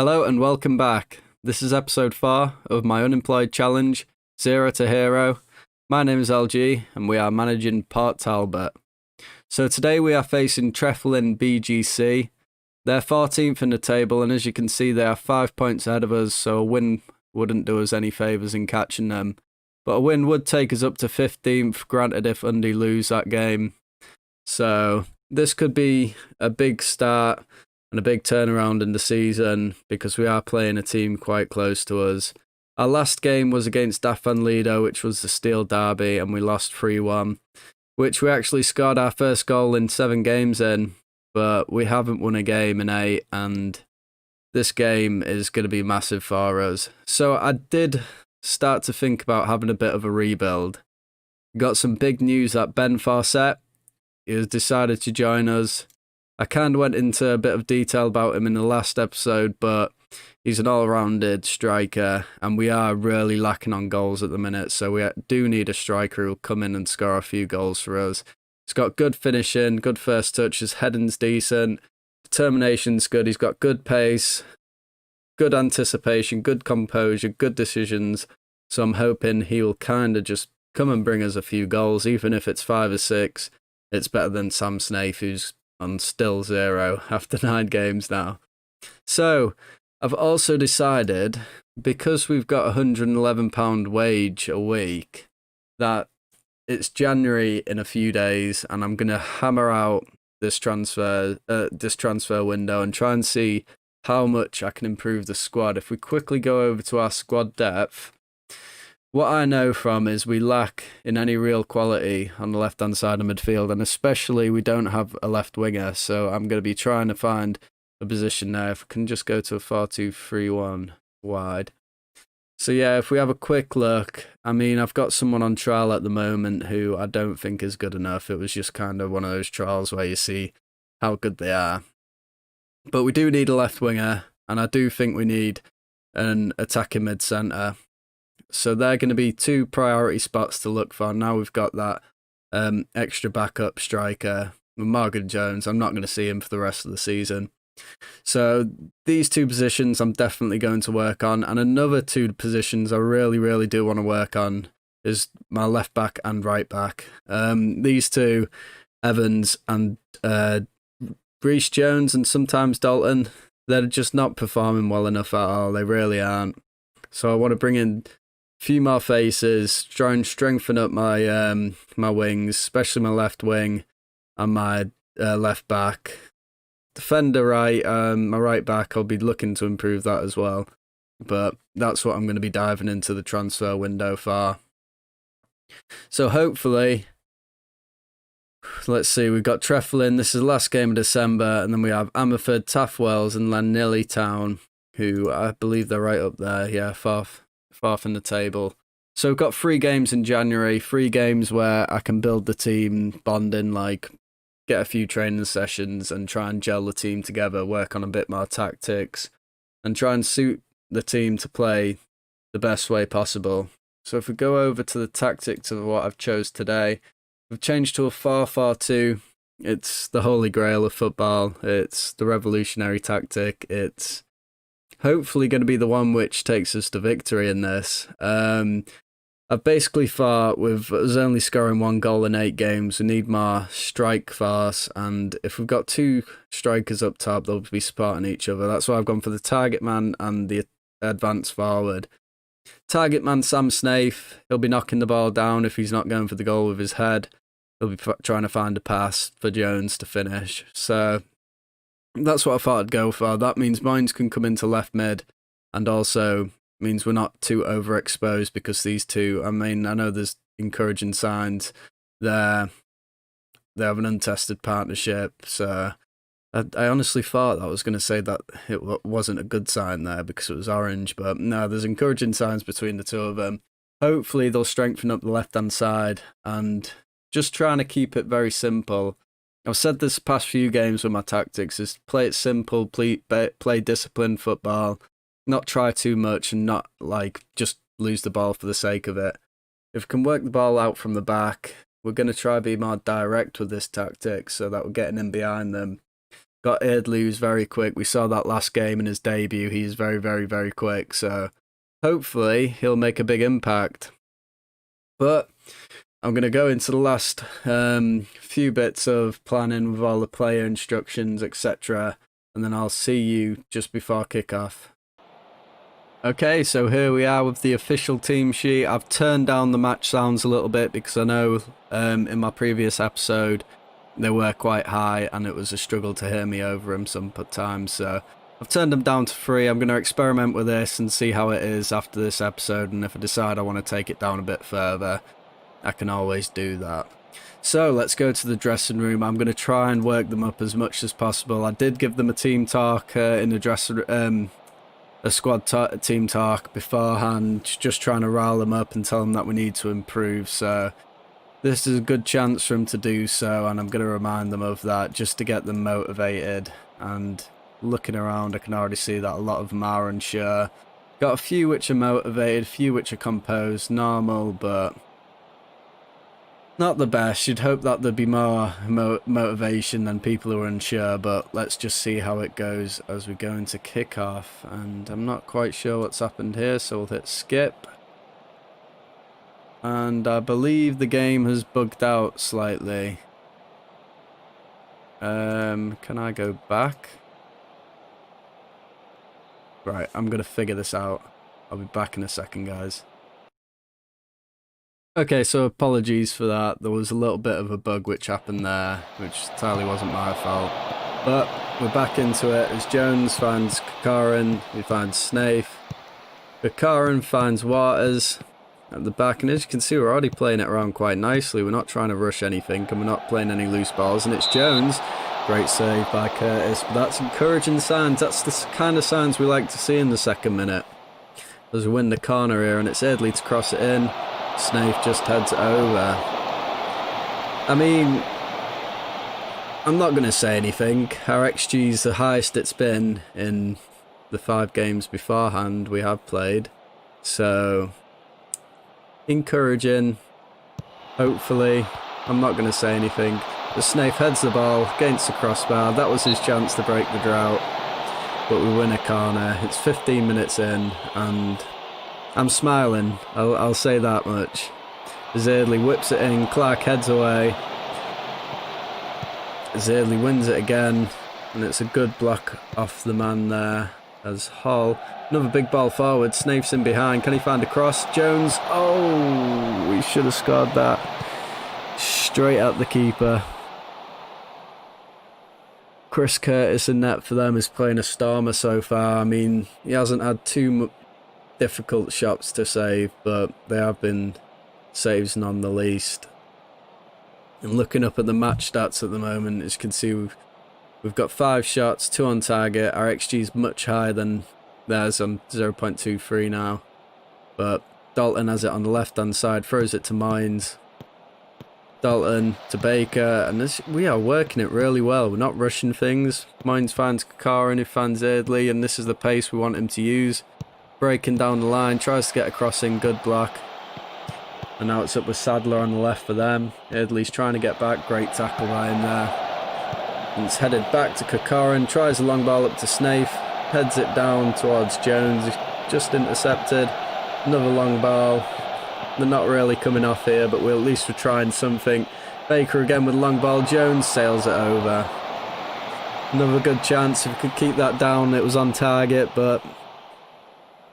Hello and welcome back. This is episode 4 of my unemployed challenge, Zero to Hero. My name is elGee and we are managing Port Talbot. So today we are facing Treflin BGC. They're 14th in the table, and as you can see they are 5 points ahead of us, so a win wouldn't do us any favours in catching them. But a win would take us up to 15th, granted if Undy lose that game. So this could be a big start and a big turnaround in the season, because we are playing a team quite close to us. Our last game was against Daft Van Lido, which was the Steel Derby, and we lost 3-1, which we actually scored our first goal in 7 games in, but we haven't won a game in 8, and this game is going to be massive for us. So I did start to think about having a bit of a rebuild. Got some big news that Ben Fawcett has decided to join us. I kind of went into a bit of detail about him in the last episode, but he's an all-rounded striker, and we are really lacking on goals at the minute, so we do need a striker who'll come in and score a few goals for us. He's got good finishing, good first touch, his heading's decent, determination's good, he's got good pace, good anticipation, good composure, good decisions, so I'm hoping he will kind of just come and bring us a few goals, even if it's 5 or 6. It's better than Sam Snaith, who's on still 0 after 9 games now. So I've also decided, because we've got a £111 wage a week, that it's January in a few days, and I'm going to hammer out this transfer window and try and see how much I can improve the squad. If we quickly go over to our squad depth, what I know from is we lack in any real quality on the left-hand side of midfield, and especially we don't have a left winger, so I'm going to be trying to find a position now. If we can just go to a 4-2-3-1 wide. So yeah, if we have a quick look, I mean, I've got someone on trial at the moment who I don't think is good enough. It was just kind of one of those trials where you see how good they are. But we do need a left winger, and I do think we need an attacking mid-centre. So they're going to be 2 priority spots to look for. Now we've got that extra backup striker, Morgan Jones. I'm not going to see him for the rest of the season. So these 2 positions I'm definitely going to work on. And another 2 positions I really do want to work on is my left back and right back. These 2, Evans and Reece Jones, and sometimes Dalton, they're just not performing well enough at all. They really aren't. So I want to bring in few more faces, try and strengthen up my my wings, especially my left wing and my left back. Defender right, my right back, I'll be looking to improve that as well. But that's what I'm going to be diving into the transfer window for. So hopefully, let's see, we've got Treflin, this is the last game of December, and then we have Ammerford, Taffwells and Llanelli Town, who I believe they're right up there, yeah, fourth in the table. So we've got 3 games in January, 3 games where I can build the team, bonding, like get a few training sessions and try and gel the team together, work on a bit more tactics and try and suit the team to play the best way possible. So if we go over to the tactics of what I've chose today, we've changed to a 4-4-2. It's the holy grail of football. It's the revolutionary tactic. It's hopefully going to be the one which takes us to victory in this. I've basically thought, with us only scoring 1 goal in 8 games, we need more strike force, and if we've got 2 strikers up top, they'll be supporting each other. That's why I've gone for the target man and the advance forward. Target man Sam Snaith, he'll be knocking the ball down if he's not going for the goal with his head. He'll be trying to find a pass for Jones to finish. So that's what I thought I'd go for. That means Mines can come into left mid, and also means we're not too overexposed, because these 2, I mean, I know there's encouraging signs there. They have an untested partnership, so I honestly thought I was going to say that it wasn't a good sign there because it was orange, but no, there's encouraging signs between the 2 of them. Hopefully they'll strengthen up the left-hand side, and just trying to keep it very simple. I've said this past few games with my tactics is play it simple, play disciplined football, not try too much and not like just lose the ball for the sake of it. If we can work the ball out from the back, we're going to try to be more direct with this tactic so that we're getting in behind them. got elGee, who's very quick. We saw that last game in his debut. He's very, very, very quick. So hopefully he'll make a big impact. But I'm going to go into the last few bits of planning with all the player instructions, etc. And then I'll see you just before kickoff. Okay, so here we are with the official team sheet. I've turned down the match sounds a little bit because I know in my previous episode they were quite high and it was a struggle to hear me over them sometimes. So I've turned them down to 3. I'm going to experiment with this and see how it is after this episode, and if I decide I want to take it down a bit further, I can always do that. So let's go to the dressing room. I'm going to try and work them up as much as possible. I did give them a team talk in the dressing room. A squad team talk beforehand, just trying to rile them up and tell them that we need to improve. So this is a good chance for them to do so, and I'm going to remind them of that just to get them motivated. And looking around, I can already see that a lot of them are unsure. Got a few which are motivated, a few which are composed, normal, but not the best. You'd hope that there'd be more motivation than people who are unsure, but let's just see how it goes as we go into kickoff. And I'm not quite sure what's happened here, so we'll hit skip. And I believe the game has bugged out slightly. Can I go back? Right, I'm gonna figure this out. I'll be back in a second, guys. Okay, so apologies for that. There was a little bit of a bug which happened there, which entirely wasn't my fault. But we're back into it as Jones finds Kakarin, he finds Snaith. Kakarin finds Waters at the back, and as you can see, we're already playing it around quite nicely. We're not trying to rush anything, and we're not playing any loose balls, and it's Jones. Great save by Curtis, but that's encouraging signs. That's the kind of signs we like to see in the second minute. As we win the corner here, and it's elGee to cross it in. Snaith just heads it over. I mean, I'm not going to say anything. Our XG is the highest it's been in the 5 games beforehand we have played. So, encouraging. Hopefully. I'm not going to say anything. The Snaith heads the ball against the crossbar. That was his chance to break the drought. But we win a corner. It's 15 minutes in, and I'm smiling, I'll say that much. As elGee whips it in, Clark heads away. As elGee wins it again, and it's a good block off the man there. As Hall, another big ball forward, Snaith's in behind, can he find a cross? Jones, oh, we should have scored that. Straight at the keeper. Chris Curtis in net for them is playing a stormer so far. I mean, he hasn't had too difficult shots to save, but they have been saves none the least. And looking up at the match stats at the moment, as you can see, we've got 5 shots, 2 on target. Our XG is much higher than theirs on 0.23 now. But Dalton has it on the left hand side, throws it to Mines. Dalton to Baker, and we are working it really well. We're not rushing things. Mines finds Kakarin, who finds elGee, and this is the pace we want him to use. Breaking down the line, tries to get a crossing, good block. And now it's up with Sadler on the left for them. elGee's trying to get back, great tackle by him there. And it's headed back to Kakarin, tries a long ball up to Snaith, heads it down towards Jones, he's just intercepted. Another long ball. They're not really coming off here, but at least we're trying something. Baker again with a long ball, Jones sails it over. Another good chance, if we could keep that down, it was on target, but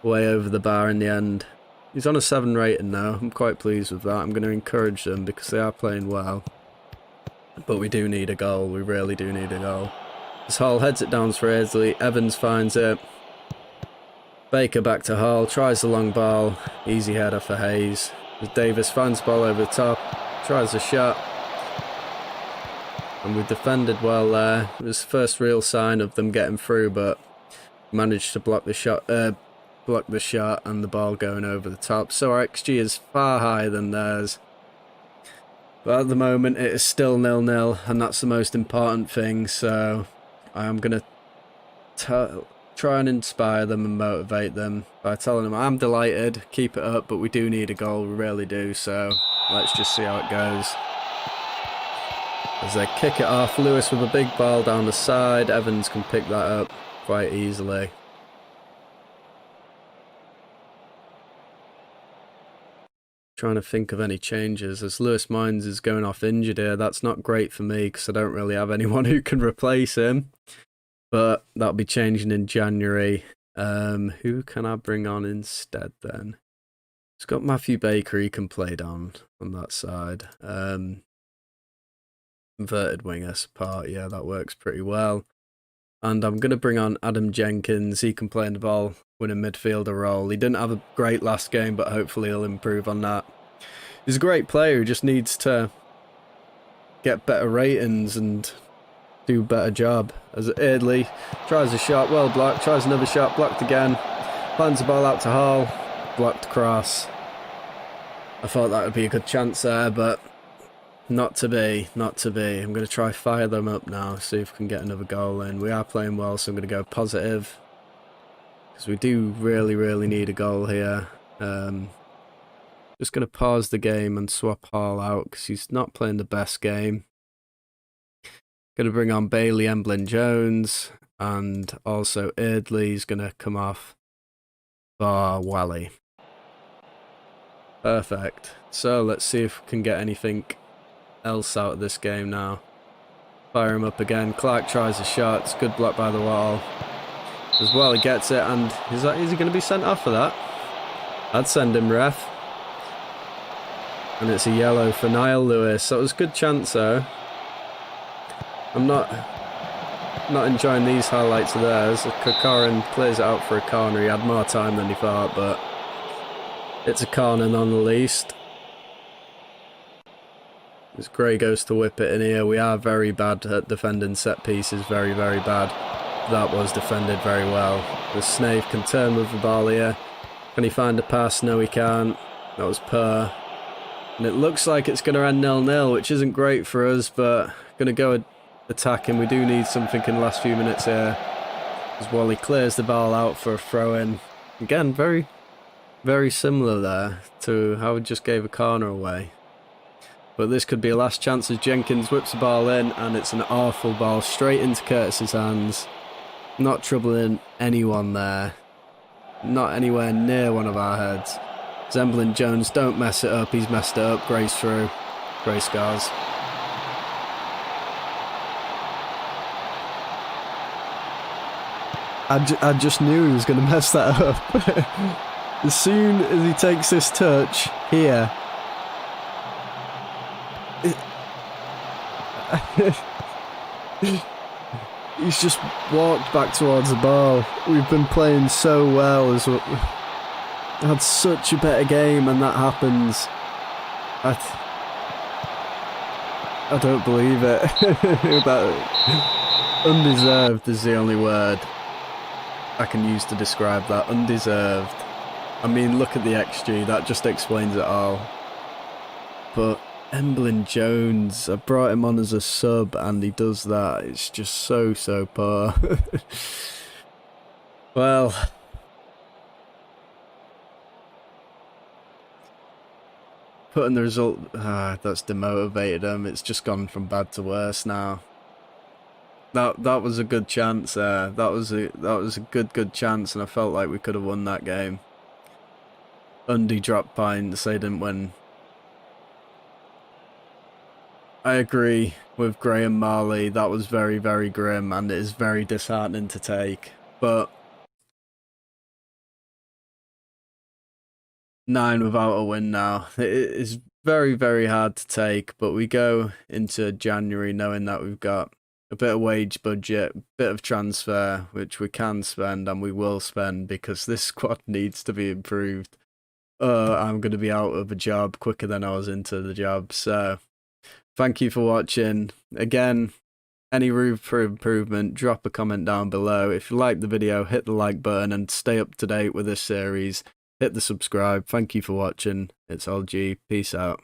way over the bar in the end. He's on a 7 rating now. I'm quite pleased with that. I'm going to encourage them because they are playing well. But we do need a goal. We really do need a goal. As Hall heads it down for elGee. Evans finds it. Baker back to Hall. Tries the long ball. Easy header for Hayes. As Davis finds the ball over the top. Tries a shot. And we defended well there. It was the first real sign of them getting through, but managed to block the shot and the ball going over the top. So our XG is far higher than theirs. But at the moment it is still 0-0, and that's the most important thing. So I am going to try and inspire them and motivate them by telling them I'm delighted, keep it up, but we do need a goal, we really do. So let's just see how it goes. As they kick it off, Lewis with a big ball down the side. Evans can pick that up quite easily. Trying to think of any changes as Lewis Mines is going off injured here. That's not great for me because I don't really have anyone who can replace him. But that'll be changing in January. Who can I bring on instead then? It's got Matthew Baker, he can play down on that side. Inverted winger support, yeah, that works pretty well. And I'm going to bring on Adam Jenkins. He can play in the ball, win a midfielder role. He didn't have a great last game, but hopefully he'll improve on that. He's a great player who just needs to get better ratings and do a better job. As elGee tries a shot, well blocked, tries another shot, blocked again. Plans the ball out to Hall, blocked cross. I thought that would be a good chance there, but not to be, not to be. I'm going to try fire them up now, see if we can get another goal in. We are playing well, so I'm going to go positive. Because we do really need a goal here. Just going to pause the game and swap Hall out, because he's not playing the best game. Going to bring on Bailey Emblin-Jones, and also elGee's going to come off for Wally. Perfect. So let's see if we can get anything else out of this game now. Fire him up again. Clark tries a shot. It's good block by the wall. As well, he gets it, and is he going to be sent off for that? I'd send him, ref. And it's a yellow for Niall Lewis. That was a good chance though. I'm not enjoying these highlights of theirs. Kokorin clears it out for a corner. He had more time than he thought, but it's a corner none the least. As Gray goes to whip it in here. We are very bad at defending set pieces. Very bad. That was defended very well. The Snave can turn with the ball here. Can he find a pass? No, he can't. That was poor. And it looks like it's going to end 0-0, which isn't great for us, but going to go attacking. We do need something in the last few minutes here. As Wally clears the ball out for a throw-in. Again, very similar there to how we just gave a corner away. But this could be a last chance as Jenkins whips the ball in, and it's an awful ball straight into Curtis's hands. Not troubling anyone there. Not anywhere near one of our heads. Emblin-Jones, don't mess it up. He's messed it up. Gray's through. Gray scars. I just knew he was going to mess that up. As soon as he takes this touch here, he's just walked back towards the ball. We've been playing so well as well. Had such a better game, and that happens. I don't believe it. That undeserved is the only word I can use to describe that. Undeserved. I mean, look at the XG. That just explains it all. But Emblin-Jones, I brought him on as a sub, and he does that. It's just so poor. Well, putting the result, that's demotivated him. It's just gone from bad to worse now. That was a good chance there. That was a good chance, and I felt like we could have won that game. Undy dropped points, they didn't win. I agree with Graham Marley. That was very grim, and it is very disheartening to take. But 9 without a win now. It is very hard to take, but we go into January knowing that we've got a bit of wage budget, a bit of transfer, which we can spend and we will spend because this squad needs to be improved. I'm going to be out of a job quicker than I was into the job. So thank you for watching. Again, any room for improvement, drop a comment down below. If you like the video, hit the like button and stay up to date with this series. Hit the subscribe. Thank you for watching. It's elGee. Peace out.